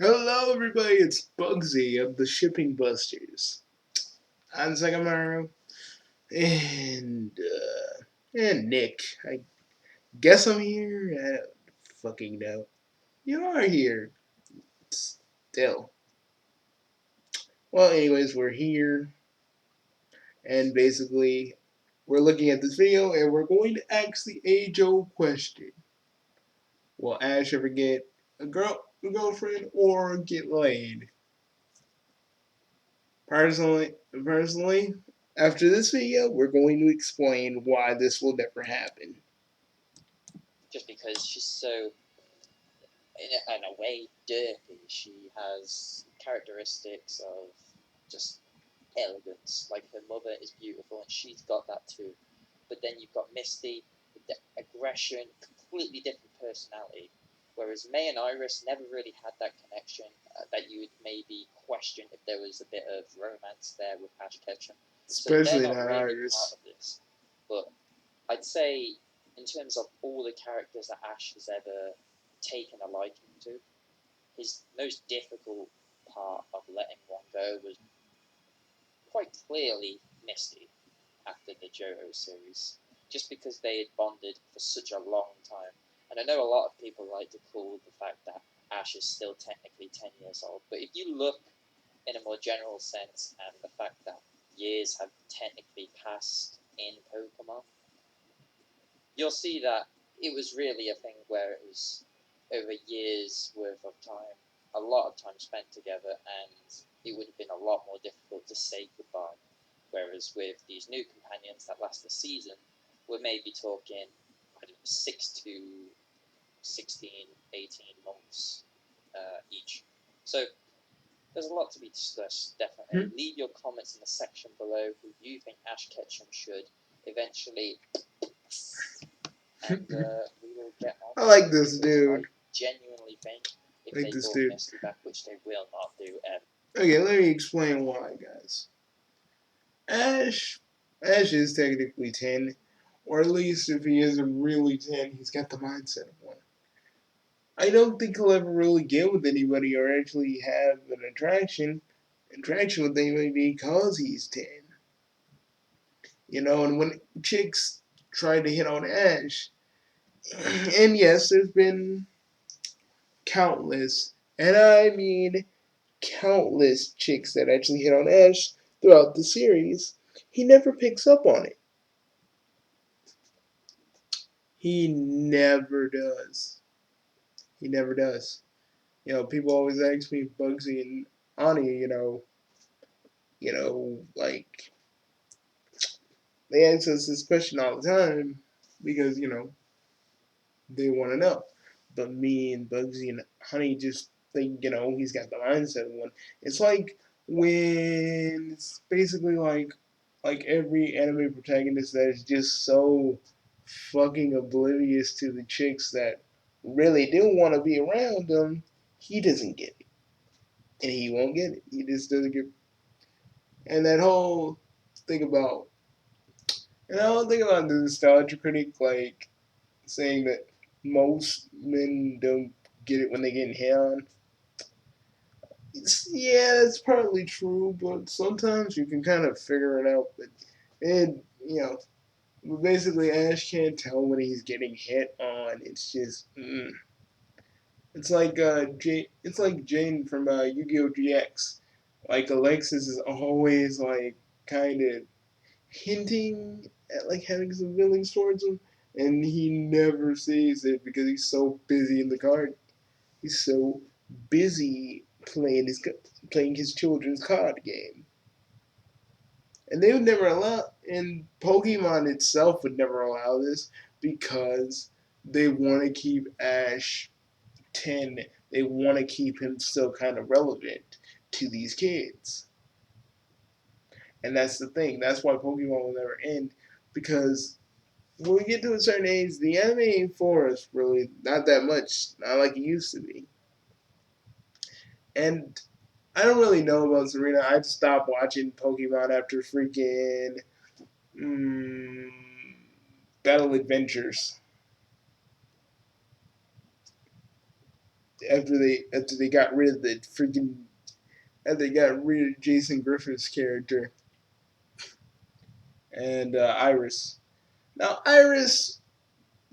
Hello, everybody. It's Bugsy of the Shipping Busters. I'm Sakamaru, and Nick. I guess I'm here. I don't fucking know. You are here still. Well, anyways, we're here, and basically, we're looking at this video, and we're going to ask the age-old question: will Ash ever get a girlfriend, or get laid? Personally, after this video, we're going to explain why this will never happen. Just because she's so, in a way, dirty. She has characteristics of just elegance. Like her mother is beautiful, and she's got that too. But then you've got Misty with the aggression, completely different personality. Whereas May and Iris never really had that connection that you would maybe question if there was a bit of romance there with Ash Ketchum. So they're Especially not not really part Iris. of this. But I'd say, in terms of all the characters that Ash has ever taken a liking to, his most difficult part of letting one go was quite clearly Misty after the Johto series, just because they had bonded for such a long time. And I know a lot of people like to call the fact that Ash is still technically 10 years old, but if you look in a more general sense and the fact that years have technically passed in Pokemon, you'll see that it was really a thing where it was over years worth of time, a lot of time spent together, and it would have been a lot more difficult to say goodbye. Whereas with these new companions that last a season, we're maybe talking, I don't know, 6 to 16, 18 months each. So there's a lot to be discussed, definitely. Hmm? Leave your comments in the section below who you think Ash Ketchum should eventually, and we will get on I with like it this because I dude. genuinely think if I like they this brought dude. Misty back, which they will not do ever. Okay, let me explain why, guys. Ash, Ash is technically 10, or at least if he isn't really 10, he's got the mindset of one. I don't think he'll ever really get with anybody or actually have an interaction with anybody because he's 10. And when chicks try to hit on Ash, and yes, there's been countless, and I mean countless chicks that actually hit on Ash throughout the series, he never picks up on it. He never does. He never does. People always ask me, Bugsy and Ani, like they ask us this question all the time because they want to know. But me and Bugsy and Honey just think he's got the mindset of one. It's like when it's basically like every anime protagonist that is just so fucking oblivious to the chicks that really do want to be around them. He doesn't get it, and he won't get it. He just doesn't get. And that whole thing about and I don't think about the nostalgia critic like saying that most men don't get it when they get hit on. Yeah, it's partly true, but sometimes you can kind of figure it out. But basically, Ash can't tell when he's getting hit on. It's just, it's like it's like Jane from Yu-Gi-Oh! GX. Like Alexis is always like kind of hinting at like having some feelings towards him, and he never sees it because he's so busy in the card. He's so busy playing his children's card game, and they would never allow. And Pokemon itself would never allow this because they want to keep Ash 10. They want to keep him still kind of relevant to these kids. And that's the thing. That's why Pokemon will never end because when we get to a certain age, the anime ain't for us really not that much, not like it used to be. And I don't really know about Serena. I stopped watching Pokemon after freaking mm, Battle Adventures. after they got rid of the freaking after they got rid of Jason Griffith's character and Iris. Now Iris,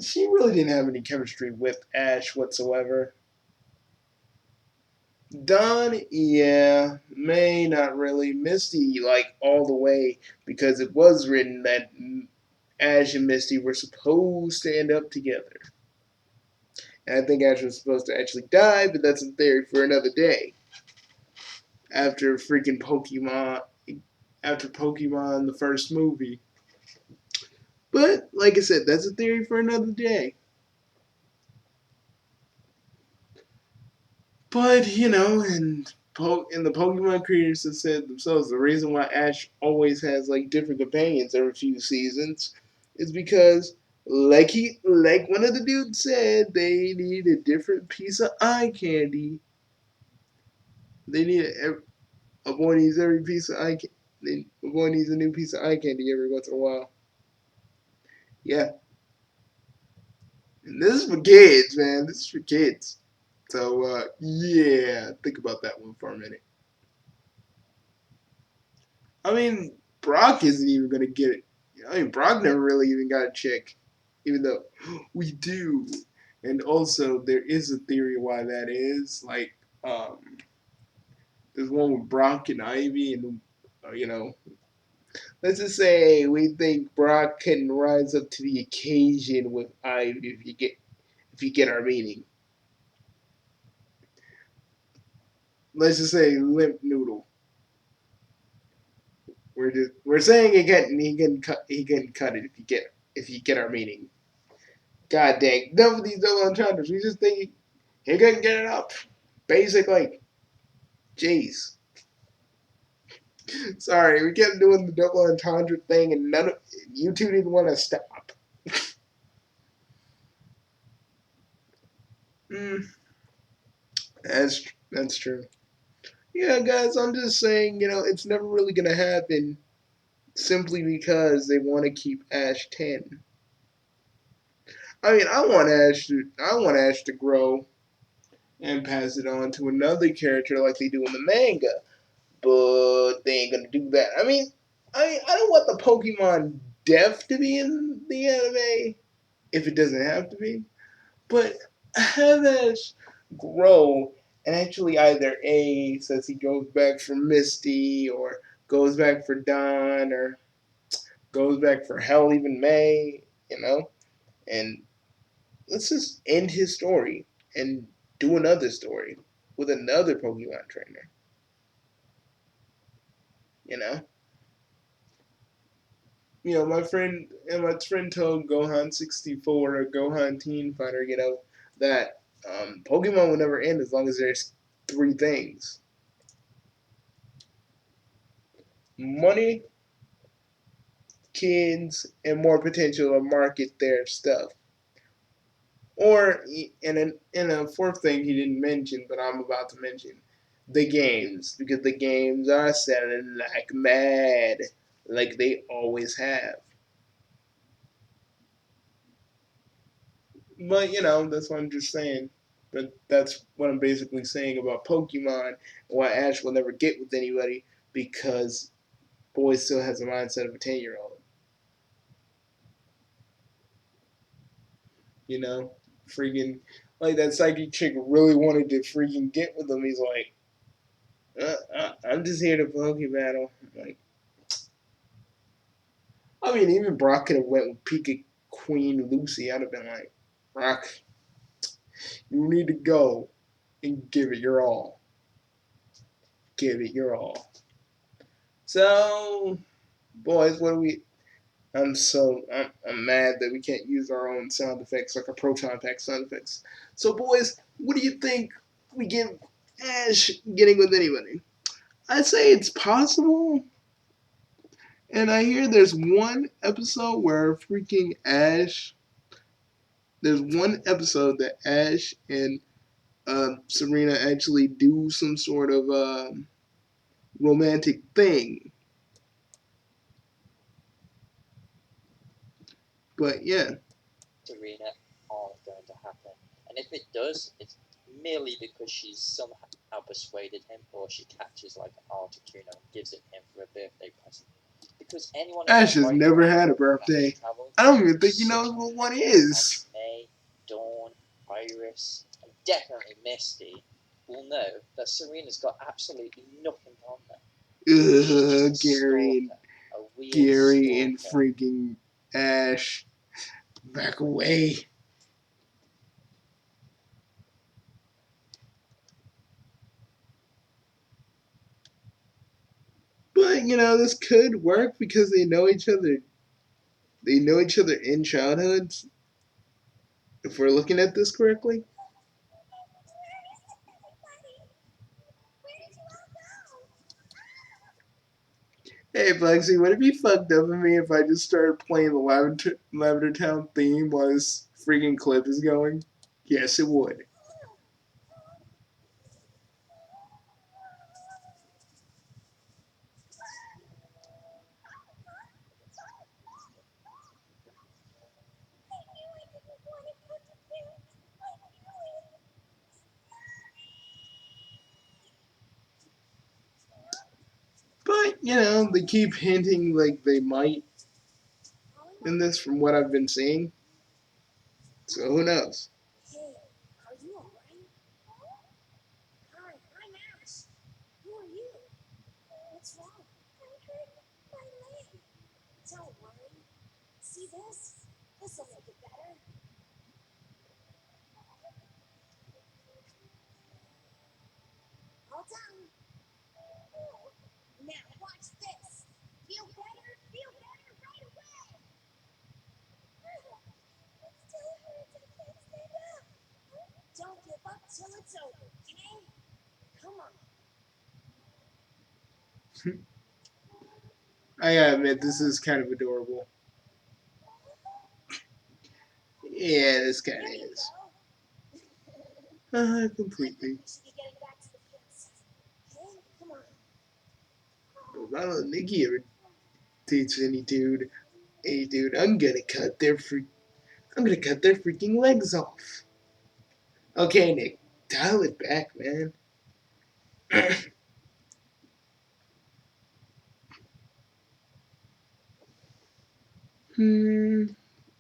she really didn't have any chemistry with Ash whatsoever. Dawn, yeah, May not really. Misty, like all the way, because it was written that Ash and Misty were supposed to end up together. And I think Ash was supposed to actually die, but that's a theory for another day. After freaking after Pokemon, the first movie. But like I said, that's a theory for another day. But and the Pokemon creators have said themselves the reason why Ash always has like different companions every few seasons is because like one of the dudes said, they need a different piece of eye candy. They need a boy needs every piece of eye candy. A boy needs a new piece of eye candy every once in a while. Yeah, and this is for kids, man. This is for kids. So yeah, think about that one for a minute. I mean, Brock isn't even gonna get it. I mean, Brock never really even got a chick, even though we do. And also, there is a theory why that is. Like, there's one with Brock and Ivy, and let's just say we think Brock can rise up to the occasion with Ivy if you get our meaning. Let's just say Limp Noodle. We're saying he can cut it if you get our meaning. God dang, none of these double entendres. We just think he couldn't get it up. Basically, jeez. Sorry, we kept doing the double entendre thing, and you two didn't want to stop. Mm, that's true. Yeah, guys, I'm just saying, it's never really gonna happen simply because they want to keep Ash 10. I mean, I want Ash to grow and pass it on to another character like they do in the manga. But they ain't gonna do that. I don't want the Pokemon death to be in the anime if it doesn't have to be, but have Ash grow and actually either A says he goes back for Misty or goes back for Dawn or goes back for hell even May, and let's just end his story and do another story with another Pokemon trainer, you know? my friend told Gohan 64 or Gohan Teen Fighter, that Pokemon will never end as long as there's three things: money, kids, and more potential to market their stuff. Or and a fourth thing he didn't mention, but I'm about to mention, the games, because the games are selling like mad, like they always have. But that's what I'm just saying. But that's what I'm basically saying about Pokemon and why Ash will never get with anybody because boy still has the mindset of a 10-year-old. You know, freaking like that psychic chick really wanted to freaking get with him. He's like, I'm just here to Poke battle. Like, I mean, even Brock could have went with Pika Queen Lucy. I'd have been like, Brock, you need to go and give it your all. Give it your all. So, boys, what do we? I'm mad that we can't use our own sound effects like our proton pack sound effects. So, boys, what do you think we give Ash getting with anybody? I'd say it's possible. And I hear there's one episode where freaking Ash. There's one episode that Ash and Serena actually do some sort of romantic thing. But yeah, Serena aren't going to happen. And if it does, it's merely because she's somehow persuaded him, or she catches like an Articuno and gives it him for a birthday present. Because anyone in Ash their has right never mind had a that has birthday. travelled I don't even think he such knows a what one like is. May, Dawn, Iris, and definitely Misty will know that Serena's got absolutely nothing on her. She's just a Gary, stalker, a weird Gary, and stalker. freaking Ash, back away. But you know, this could work because they know each other. They know each other in childhoods. If we're looking at this correctly. Hey, Flexi, would it be fucked up of me if I just started playing the Lavender Town theme while this freaking clip is going? Yes, it would. But, you know, they keep hinting like they might in this from what I've been seeing. So who knows? Hey, are you alright? Hi, I'm Ash. Who are you? What's wrong? I hurt my leg. Don't worry. See this? This'll make it better. All done. Now watch this. Feel better right away. It still hurts. I can't stand up. Don't give up till it's over, okay? Come on. I gotta admit, this is kind of adorable. Yeah, this kind of is. Completely. But if I don't let Nikki ever teach any dude, hey dude, I'm gonna cut their freaking legs off. Okay, Nick, dial it back, man.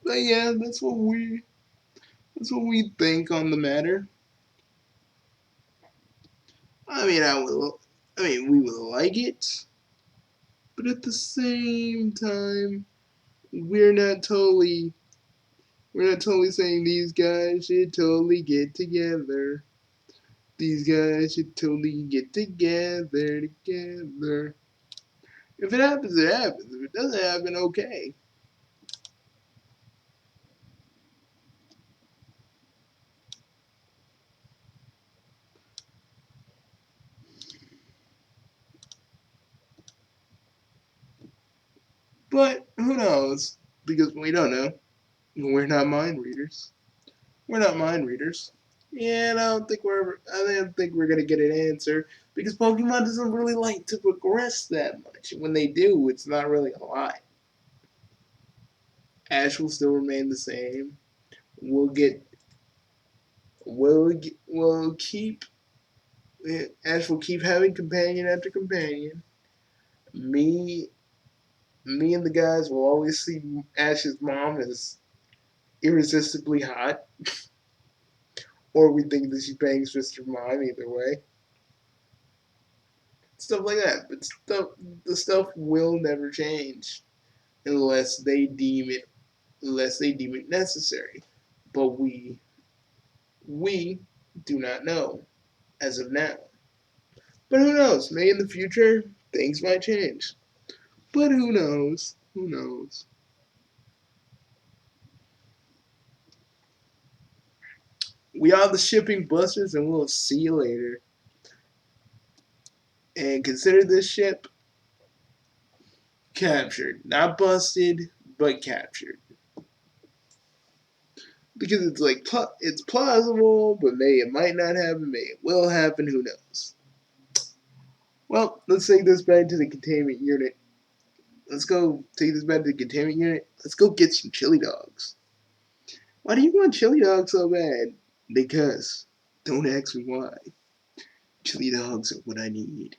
But yeah, that's what we think on the matter. I mean, we would like it, but at the same time, we're not totally, we're not totally saying these guys should totally get together. These guys should totally get together. If it happens, it happens. If it doesn't happen, okay. But who knows? Because we don't know. We're not mind readers. We're not mind readers. Yeah, and I don't think we're gonna get an answer because Pokemon doesn't really like to progress that much. When they do, it's not really a lot. Ash will still remain the same. We'll get, we'll keep. Ash will keep having companion after companion. Me, me and the guys will always see Ash's mom as irresistibly hot, or we think that she bangs Mr. Mime. Either way, stuff like that. But the stuff will never change unless they deem it necessary. But we do not know as of now. But who knows? Maybe in the future things might change. But who knows? Who knows? We are the shipping busters, and we'll see you later. And consider this ship captured, not busted, but captured. Because it's like it's plausible, but it might not happen, may it will happen. Who knows? Well, let's take this back to the containment unit. Let's go take this back to the containment unit. Let's go get some chili dogs. Why do you want chili dogs so bad? Because Don't ask me why. Chili dogs are what I need.